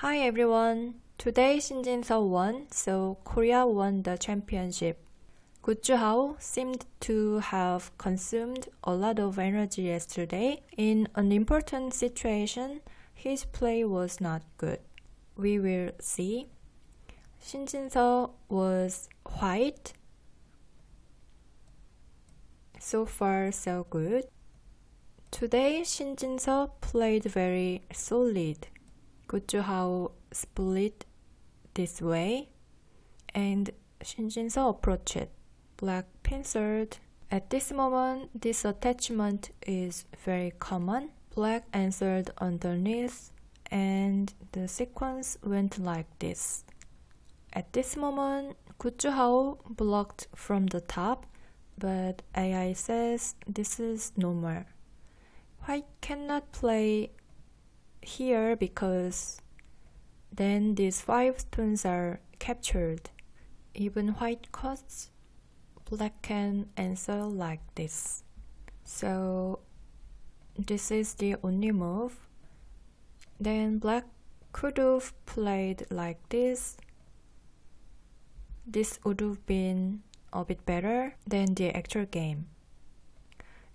Hi everyone. Today Shin Jinseo won, so Korea won the championship. Zihao seemed to have consumed a lot of energy yesterday. In an important situation, his play was not good. We will see. Shin Jinseo was white. So far, so good. Today, Shin Jinseo played very solid. Zihao split this way, and Shin Jinseo approached it. Black pincered. At this moment, this attachment is very common. Black answered underneath, and the sequence went like this. At this moment, Zihao blocked from the top, but AI says this is normal. White cannot play here because then these 5 stones are captured. Even white cuts, black can answer like this. So this is the only move. Then black could have played like this. This would have been a bit better than the actual game.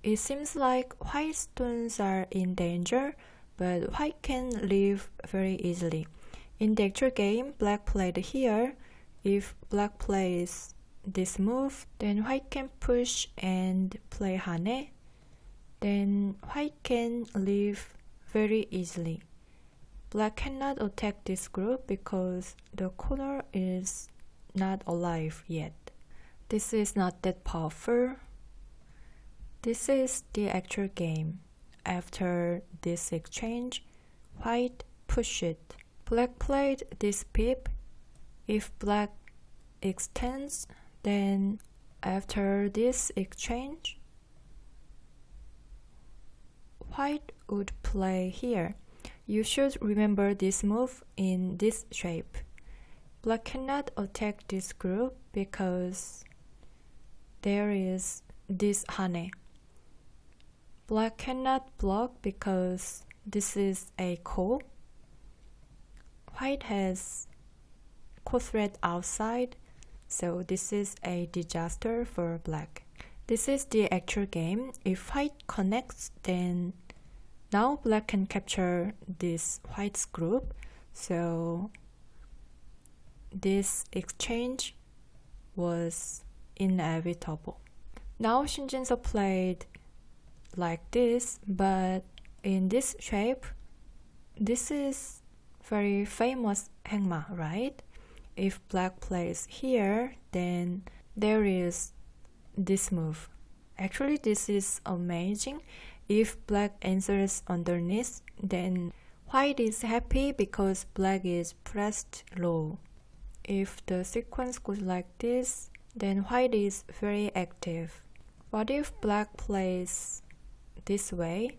It seems like white stones are in danger, but white can leave very easily. In the actual game, black played here. If black plays this move, then white can push and play hane. Then white can leave very easily. Black cannot attack this group because the corner is not alive yet. This is not that powerful. This is the actual game. After this exchange, white pushed it. Black played this pip. If black extends, then after this exchange, white would play here. You should remember this move in this shape. Black cannot attack this group because there is this hane. Black cannot block because this is a ko. White has ko thread outside, so this is a disaster for black. This is the actual game. If white connects, then now black can capture this white's group, so this exchange was inevitable. Now Shin Jinseo played like this, but in this shape, this is very famous hangma, right? If black plays here, then there is this move. Actually, this is amazing. If black answers underneath, then white is happy because black is pressed low. If the sequence goes like this, then white is very active. What if black plays this way?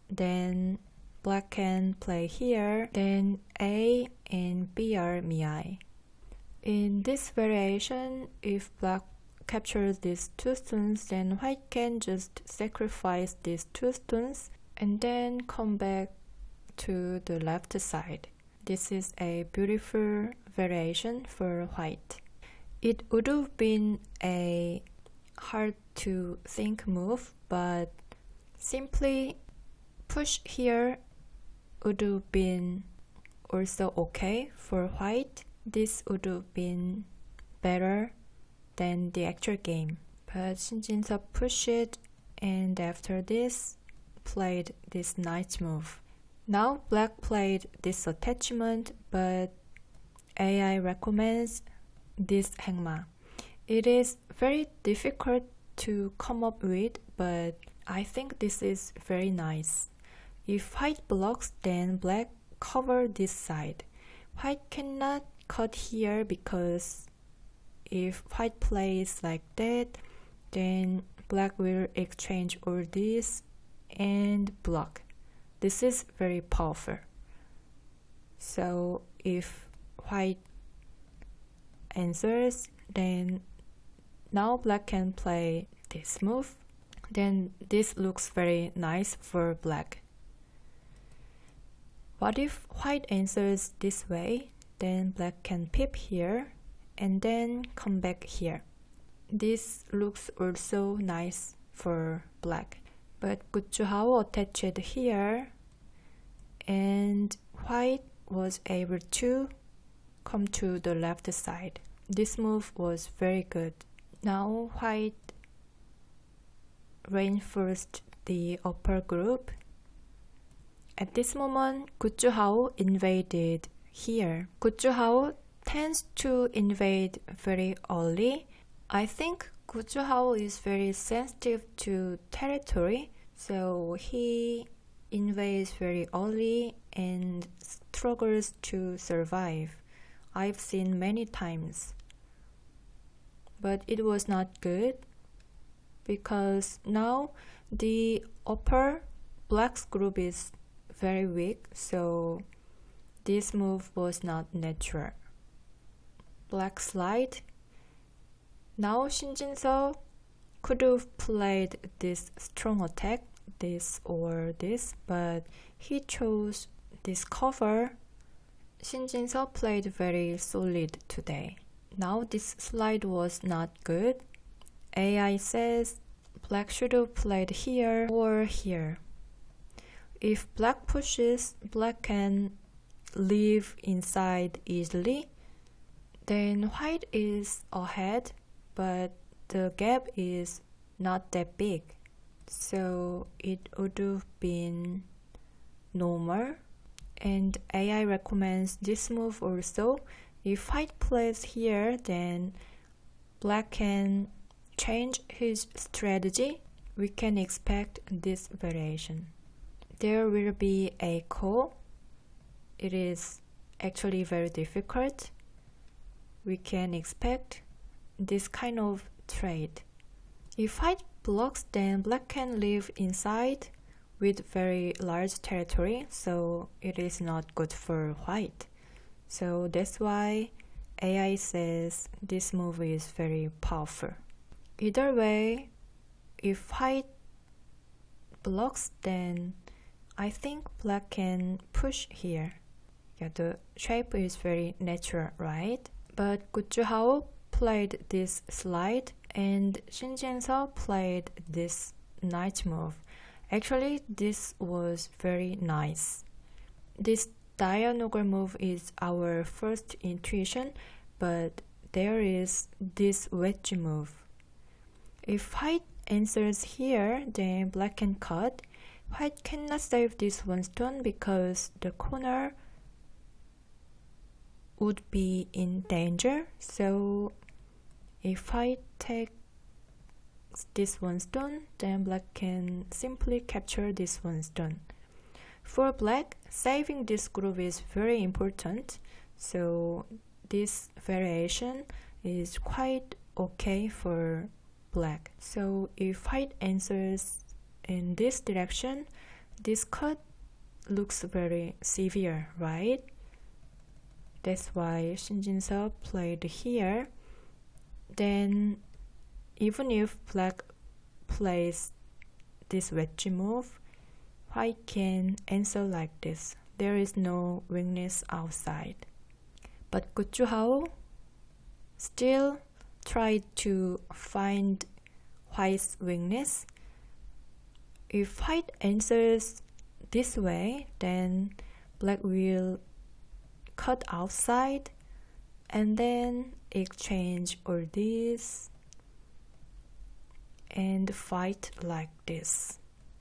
Then black can play here, then A and B are miai. In this variation, if black captures these 2 stones, then white can just sacrifice these 2 stones and then come back to the left side. This is a beautiful variation for white. It would have been a hard to think move, but simply push here would have been also okay for white. This would have been better than the actual game. But Shin Jinseo pushed it, and after this, played this nice move. Now black played this attachment, but AI recommends this hangma. It is very difficult to come up with, but I think this is very nice. If white blocks, then black cover this side. White cannot cut here because if white plays like that, then black will exchange all this and block. This is very powerful. So if white answers, then now black can play this move. Then this looks very nice for black. What if white answers this way? Then black can peep here and then come back here. This looks also nice for black. But Zihao attached here and white was able to come to the left side. This move was very good. Now white reinforced the upper group. At this moment, Zihao invaded here. Zihao tends to invade very early. I think Zihao is very sensitive to territory, so he invades very early and struggles to survive. I've seen many times. But it was not good because now the upper black's group is very weak, so this move was not natural. Black slide. Now Shin Jinseo could have played this strong attack, this or this, but he chose this cover. Shin Jinseo played very solid today. Now this slide was not good. AI says black should have played here or here. If black pushes, black can leave inside easily. Then white is ahead, but the gap is not that big. So it would have been normal. And AI recommends this move also. If white plays here, then black can change his strategy. We can expect this variation. There will be a call. It is actually very difficult. We can expect this kind of trade. If white blocks, then black can live inside with very large territory, so it is not good for white. So that's why AI says this move is very powerful. Either way, if white blocks, then I think black can push here. Yeah, the shape is very natural, right? But Zihao played this slide and Shin Jinseo played this knight move. Actually, this was very nice. This diagonal move is our first intuition, but there is this wedge move. If white answers here, then black can cut. White cannot save this one stone because the corner would be in danger. So if white takes this one stone, then black can simply capture this one stone. For black, saving this group is very important, so this variation is quite okay for black. So if white answers in this direction, this cut looks very severe, right? That's why Shin Jinseo played here. Then even if black plays this wedge move, white can answer like this. There is no weakness outside. But Zihao still tried to find white's weakness. If white answers this way, then black will cut outside and then exchange all this and fight like this.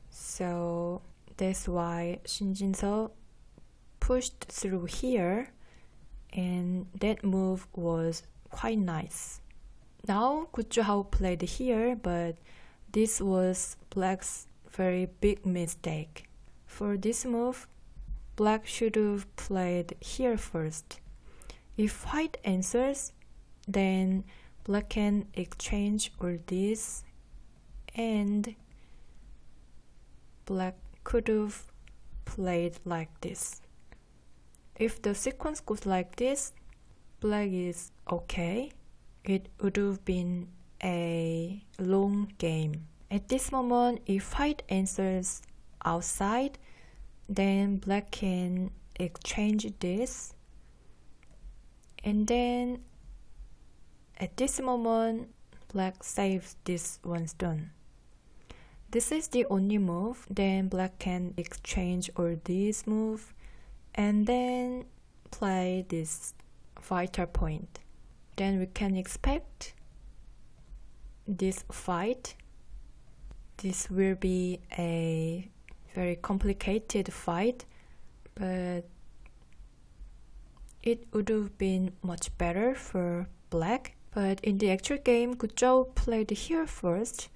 So that's why Shin Jinseo pushed through here, and that move was quite nice. Now Zihao played here, but this was black's very big mistake. For this move, black should have played here first. If white answers, then black can exchange all this and black could have played like this. If the sequence goes like this, black is okay. It would have been a long game. At this moment, if white answers outside, then black can exchange this. And then at this moment, black saves this one stone. This is the only move. Then black can exchange all these moves and then play this vital point. Then we can expect this fight. This will be a very complicated fight, but it would have been much better for black. But in the actual game, Zhao played here first,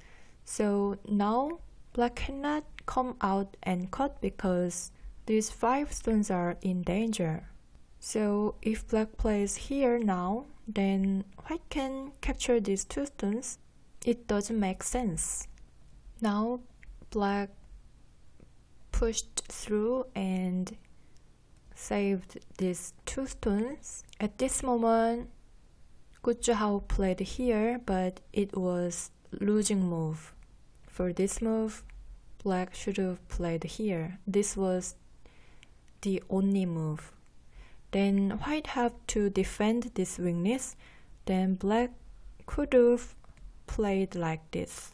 so now black cannot come out and cut because these 5 stones are in danger. So if black plays here now, then white can capture these 2 stones. It doesn't make sense. Now black pushed through and saved these 2 stones. At this moment, Zihao played here, but it was losing move. For this move, black should have played here. This was the only move. Then white have to defend this weakness. Then black could have played like this.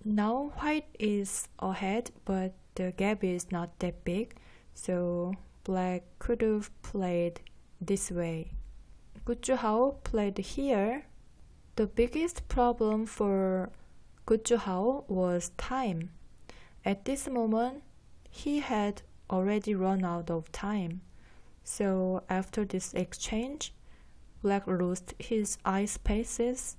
Now white is ahead, but the gap is not that big, so black could have played this way. Zihao played here. The biggest problem for Zihao was time. At this moment, he had already run out of time. So after this exchange, black lost his eye spaces,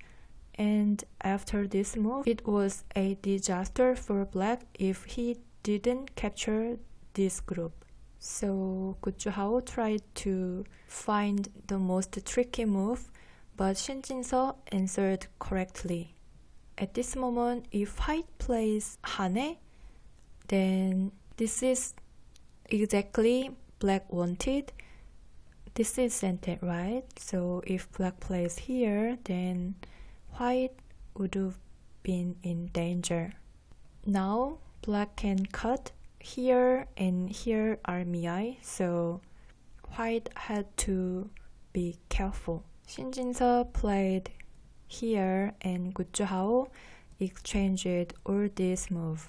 and after this move, it was a disaster for black if he didn't capture this group. So Zihao tried to find the most tricky move, but Shin Jinseo answered correctly. At this moment, if white plays Hane, then this is exactly black wanted. This is centered, right? So if black plays here, then white would have been in danger. Now black can cut. Here and here are Miai, so white had to be careful. Shin Jinseo played here and Zihao exchanged all this move.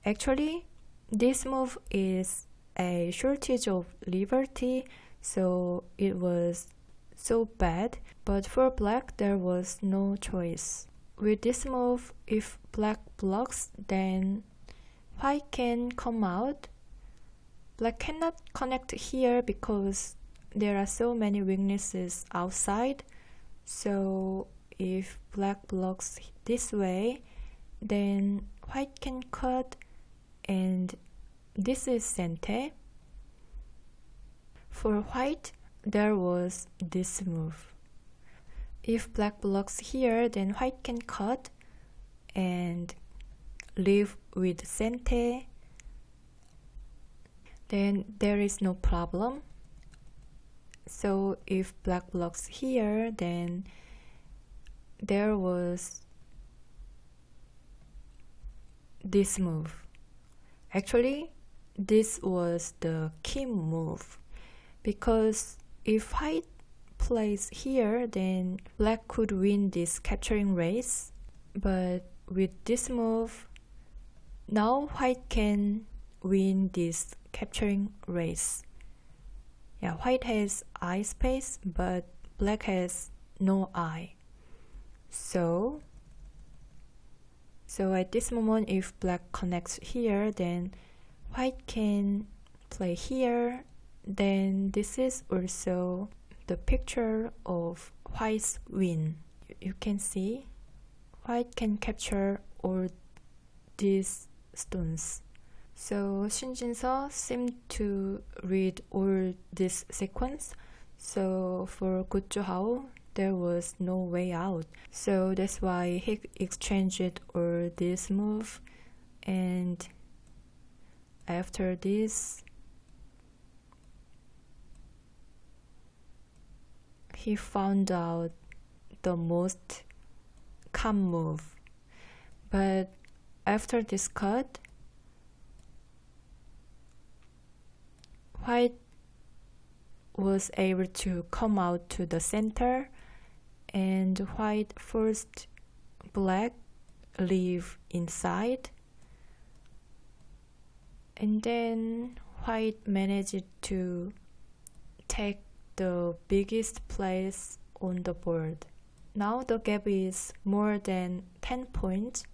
Actually, this move is a shortage of liberty, so it was so bad, but for black there was no choice. With this move, if black blocks, then white can come out. Black cannot connect here because there are so many weaknesses outside. So if black blocks this way, then white can cut, and this is Sente. For white, there was this move. If black blocks here, then white can cut and live with Sente. Then there is no problem. So if black blocks here, then there was this move. Actually, this was the key move, because if white plays here, then black could win this capturing race. But with this move, now white can win this capturing race. Yeah, white has eye space, but black has no eye. So at this moment, if black connects here, then white can play here. Then this is also the picture of white's win. You can see white can capture all these stones. So Shin Jinseo seemed to read all this sequence. So for Zihao, there was no way out. So that's why he exchanged all this move, and after this, he found out the most calm move. But after this cut, White was able to come out to the center, and White forced Black leave inside, and then White managed to take the biggest place on the board. Now the gap is more than 10 points.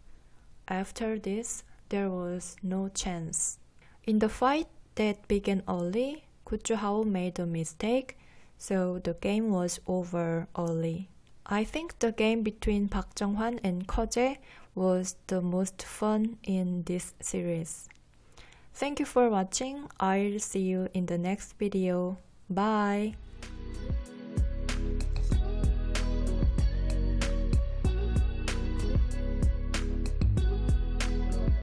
After this, there was no chance. In the fight that began early, Zihao made a mistake, so the game was over early. I think the game between Park Jung-hwan and Ko-jae was the most fun in this series. Thank you for watching. I'll see you in the next video. Bye!